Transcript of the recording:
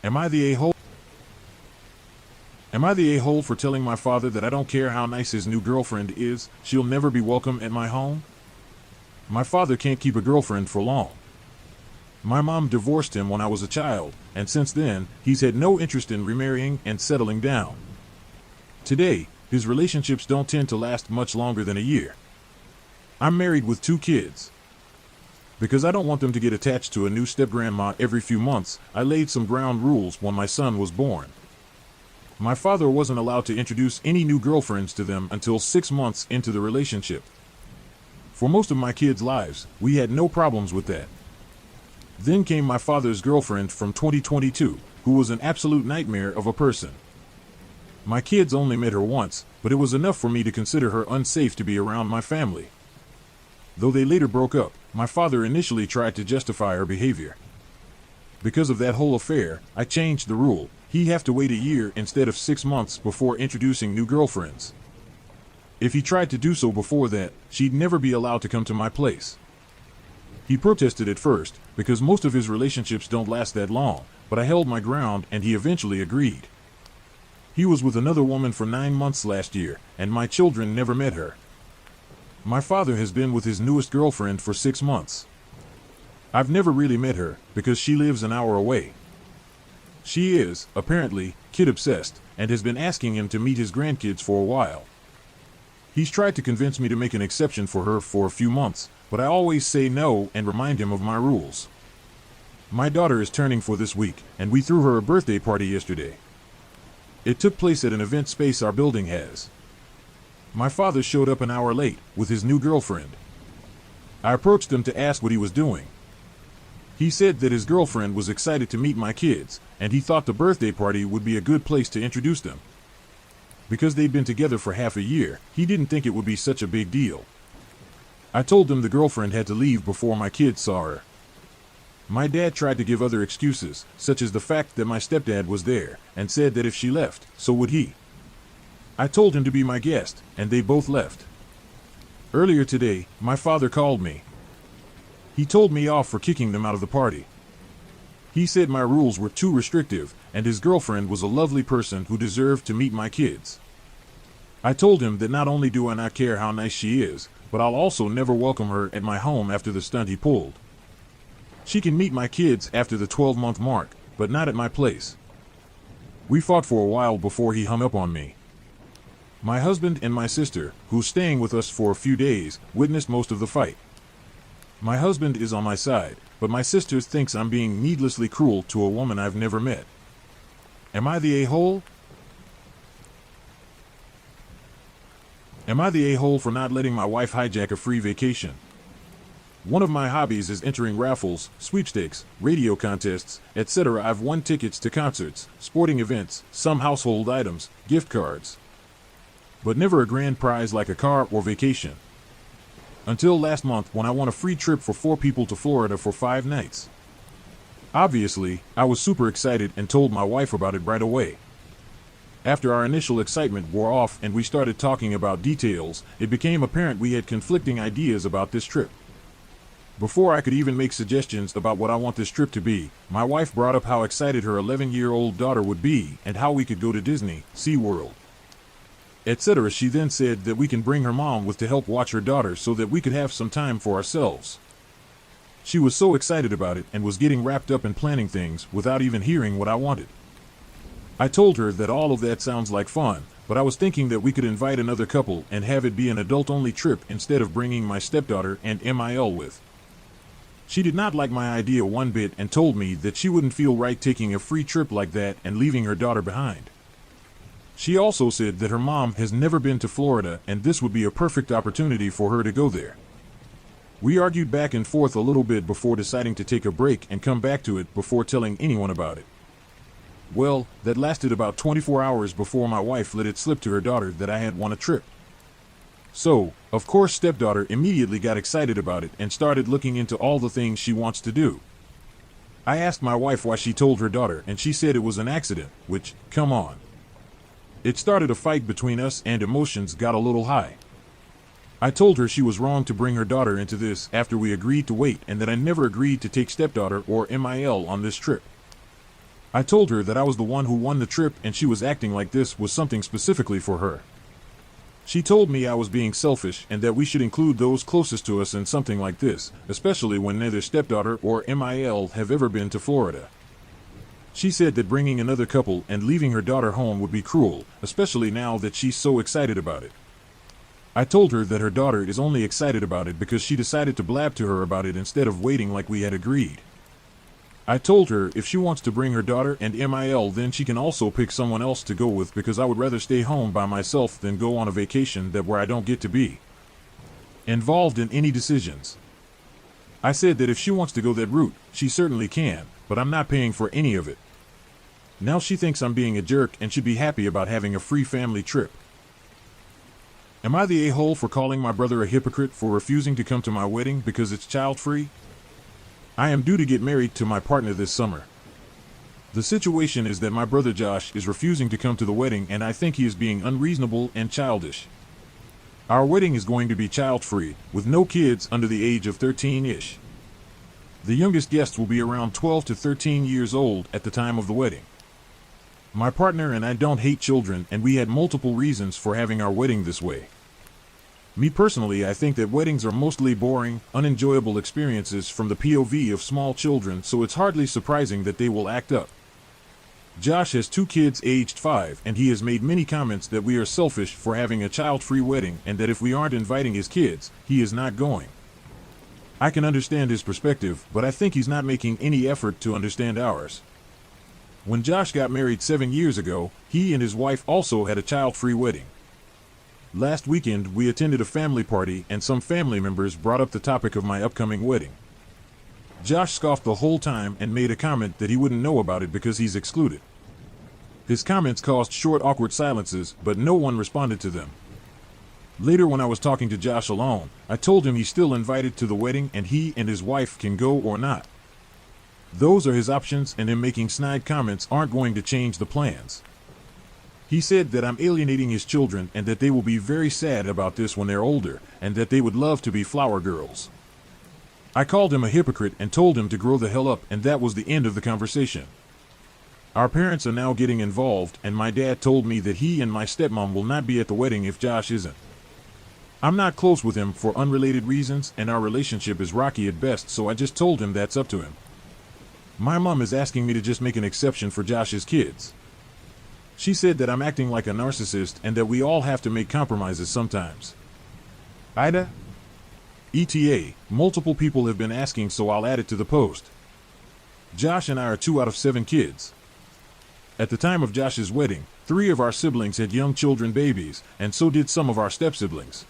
Am I the a-hole? Am I the a-hole for telling my father that I don't care how nice his new girlfriend is, she'll never be welcome at my home? My father can't keep a girlfriend for long. My mom divorced him when I was a child, and since then, he's had no interest in remarrying and settling down. Today, his relationships don't tend to last much longer than a year. I'm married with 2 kids. Because I don't want them to get attached to a new step-grandma every few months, I laid some ground rules when my son was born. My father wasn't allowed to introduce any new girlfriends to them until 6 months into the relationship. For most of my kids' lives, we had no problems with that. Then came my father's girlfriend from 2022, who was an absolute nightmare of a person. My kids only met her once, but it was enough for me to consider her unsafe to be around my family. Though they later broke up, my father initially tried to justify her behavior. Because of that whole affair, I changed the rule. He'd have to wait a year instead of 6 months before introducing new girlfriends. If he tried to do so before that, she'd never be allowed to come to my place. He protested at first, because most of his relationships don't last that long, but I held my ground and he eventually agreed. He was with another woman for 9 months last year, and my children never met her. My father has been with his newest girlfriend for 6 months. I've never really met her, because she lives an hour away. She is, apparently, kid-obsessed, and has been asking him to meet his grandkids for a while. He's tried to convince me to make an exception for her for a few months, but I always say no and remind him of my rules. My daughter is turning 4 this week, and we threw her a birthday party yesterday. It took place at an event space our building has. My father showed up an hour late, with his new girlfriend. I approached him to ask what he was doing. He said that his girlfriend was excited to meet my kids, and he thought the birthday party would be a good place to introduce them. Because they'd been together for half a year, he didn't think it would be such a big deal. I told him the girlfriend had to leave before my kids saw her. My dad tried to give other excuses, such as the fact that my stepdad was there, and said that if she left, so would he. I told him to be my guest, and they both left. Earlier today, my father called me. He told me off for kicking them out of the party. He said my rules were too restrictive, and his girlfriend was a lovely person who deserved to meet my kids. I told him that not only do I not care how nice she is, but I'll also never welcome her at my home after the stunt he pulled. She can meet my kids after the 12-month mark, but not at my place. We fought for a while before he hung up on me. My husband and my sister, who's staying with us for a few days, witnessed most of the fight. My husband is on my side, but my sister thinks I'm being needlessly cruel to a woman I've never met. Am I the a-hole? Am I the a-hole for not letting my wife hijack a free vacation? One of my hobbies is entering raffles, sweepstakes, radio contests, etc. I've won tickets to concerts, sporting events, some household items, gift cards. But never a grand prize like a car or vacation. Until last month when I won a free trip for 4 people to Florida for 5 nights. Obviously, I was super excited and told my wife about it right away. After our initial excitement wore off and we started talking about details, it became apparent we had conflicting ideas about this trip. Before I could even make suggestions about what I want this trip to be, my wife brought up how excited her 11-year-old daughter would be and how we could go to Disney, SeaWorld, etc. She then said that we can bring her mom with to help watch her daughter so that we could have some time for ourselves. She was so excited about it and was getting wrapped up in planning things without even hearing what I wanted. I told her that all of that sounds like fun, but I was thinking that we could invite another couple and have it be an adult-only trip instead of bringing my stepdaughter and MIL with. She did not like my idea one bit and told me that she wouldn't feel right taking a free trip like that and leaving her daughter behind. She also said that her mom has never been to Florida and this would be a perfect opportunity for her to go there. We argued back and forth a little bit before deciding to take a break and come back to it before telling anyone about it. Well, that lasted about 24 hours before my wife let it slip to her daughter that I had won a trip. So, of course, stepdaughter immediately got excited about it and started looking into all the things she wants to do. I asked my wife why she told her daughter and she said it was an accident, which, come on. It started a fight between us and emotions got a little high. I told her she was wrong to bring her daughter into this after we agreed to wait and that I never agreed to take stepdaughter or MIL on this trip. I told her that I was the one who won the trip and she was acting like this was something specifically for her. She told me I was being selfish and that we should include those closest to us in something like this, especially when neither stepdaughter or MIL have ever been to Florida. She said that bringing another couple and leaving her daughter home would be cruel, especially now that she's so excited about it. I told her that her daughter is only excited about it because she decided to blab to her about it instead of waiting like we had agreed. I told her if she wants to bring her daughter and MIL, then she can also pick someone else to go with because I would rather stay home by myself than go on a vacation where I don't get to be involved in any decisions. I said that if she wants to go that route, she certainly can, but I'm not paying for any of it. Now she thinks I'm being a jerk and should be happy about having a free family trip. Am I the a-hole for calling my brother a hypocrite for refusing to come to my wedding because it's child-free? I am due to get married to my partner this summer. The situation is that my brother Josh is refusing to come to the wedding and I think he is being unreasonable and childish. Our wedding is going to be child-free, with no kids under the age of 13-ish. The youngest guests will be around 12 to 13 years old at the time of the wedding. My partner and I don't hate children and we had multiple reasons for having our wedding this way. Me personally, I think that weddings are mostly boring, unenjoyable experiences from the POV of small children, so it's hardly surprising that they will act up. Josh has 2 kids aged 5 and he has made many comments that we are selfish for having a child-free wedding and that if we aren't inviting his kids, he is not going. I can understand his perspective, but I think he's not making any effort to understand ours. When Josh got married 7 years ago, he and his wife also had a child-free wedding. Last weekend, we attended a family party and some family members brought up the topic of my upcoming wedding. Josh scoffed the whole time and made a comment that he wouldn't know about it because he's excluded. His comments caused short, awkward silences, but no one responded to them. Later, when I was talking to Josh alone, I told him he's still invited to the wedding and he and his wife can go or not. Those are his options and him making snide comments aren't going to change the plans. He said that I'm alienating his children and that they will be very sad about this when they're older and that they would love to be flower girls. I called him a hypocrite and told him to grow the hell up, and that was the end of the conversation. Our parents are now getting involved and my dad told me that he and my stepmom will not be at the wedding if Josh isn't. I'm not close with him for unrelated reasons and our relationship is rocky at best, so I just told him that's up to him. My mom is asking me to just make an exception for Josh's kids. She said that I'm acting like a narcissist and that we all have to make compromises sometimes. Ida? ETA, multiple people have been asking, so I'll add it to the post. Josh and I are 2 out of 7 kids. At the time of Josh's wedding, 3 of our siblings had young children babies, and so did some of our step-siblings.